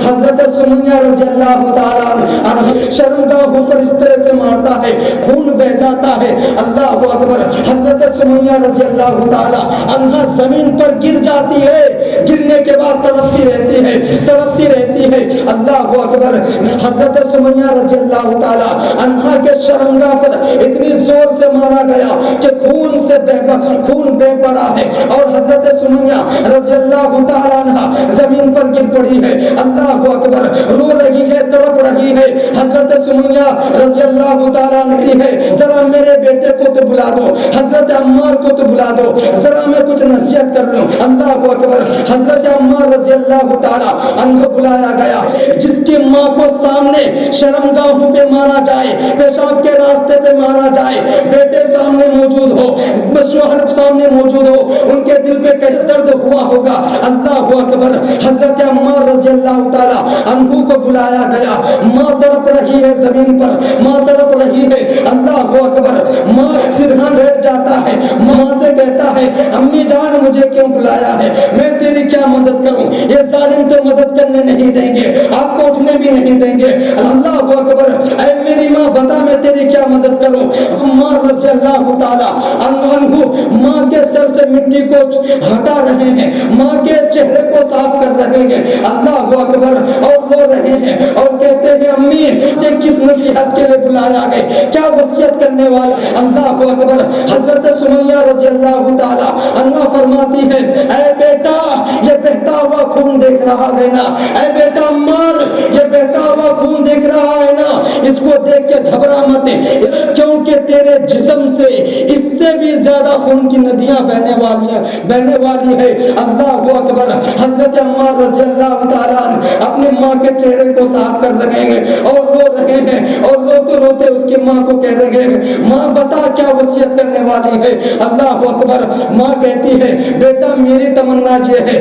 حضرت سمیہ رضی اللہ تعالیٰ عنہ شرمگاہوں پر اس طرح سے مارتا ہے، خون بہ جاتا ہے، اللہ اکبر۔ حضرت سمیہ رضی اللہ تعالیٰ عنہ زمین پر گر جاتی ہے، گرنے کے بعد تڑپتی رہتی ہے، تڑپتی رہتی ہے، اللہ اکبر۔ حضرت سمیہ رضی اللہ تعالیٰ عنہ کے شرمگاہ پر اتنی زور سے مارا گیا کہ خون بہ پڑا ہے، اور حضرت سمیہ رضی اللہ تعالیٰ عنہ زمین پر گر پڑی ہے، اللہ اکبر، رو رہی ہے، تڑپ رہی ہے۔ حضرت سمیہ رضی اللہ تعالیٰ عنہ ہے، ذرا میرے بیٹے کو تو بلا دو، حضرت عمار کو تو بلا دو، ذرا میں کچھ نصیحت کر لوں، اللہ اکبر۔ حضرت عمار رضی اللہ تعالیٰ عنہ بلایا گیا، جس کی ماں کو سامنے شرمگاہوں پہ مارا جائے، پیشاب کے راستے پہ مارا جائے، بیٹے سامنے موجود ہو، شوہر سامنے موجود ہو، ان کے دل پہ کیسے درد ہوا ہوگا، اللہ اکبر۔ حضرت عمار رضی اللہ تعالیٰ عنہ کو بلایا گیا، ماں تڑپ رہی ہے زمین پر، ماں تڑپ رہی ہے، اللہ اکبر۔ ماں سرہاں بیٹھ جاتا ہے، ماں سے کہتا ہے امی جان مجھے کیوں بلایا ہے، میں تیری کیا مدد کروں، یہ ظالم تو مدد کرنے نہیں دیں گے، آپ کو اٹھنے بھی نہیں دیں گے، اللہ اکبر۔ اے میری ماں بتا میں تیری کیا مدد کروں۔ عمار رضی اللہ تعالیٰ عنہ ماں کے سر سے مٹی کو ہٹا رہے ہیں، ماں کے چہرے کو صاف کر رہے ہیں، اللہ اکبر، اور رو رہے ہیں اور کہتے ہیں امی کہ کس نصیحت کے لیے بلایا گئے، کیا وصیت کرنے والا، اللہ اکبر۔ حضرت سمیہ رضی اللہ تعالیٰ عنہ فرماتی ہے اے بیٹا یہ بہتا ہوا خون دیکھ رہا ہے نا، اے بیٹا عمار یہ بہتا ہوا خون دیکھ رہا ہے نا، اس کو دیکھ کے گھبرا مت، کیونکہ تیرے جسم سے اس سے بھی زیادہ خون کی ندیاں بہنے والی ہے، اللہ اکبر۔ حضرت عمار رضی اللہ تعالیٰ عنہ اپنی ماں کے چہرے کو صاف کر رہے ہیں اور رو رہے ہیں، اور روتے روتے اس کی ماں کو کہہ رہے ہیں ماں بتا کیا وصیت کرنے والی ہے، اللہ اکبر۔ ماں کہتی ہے بیٹا میری تمنا یہ ہے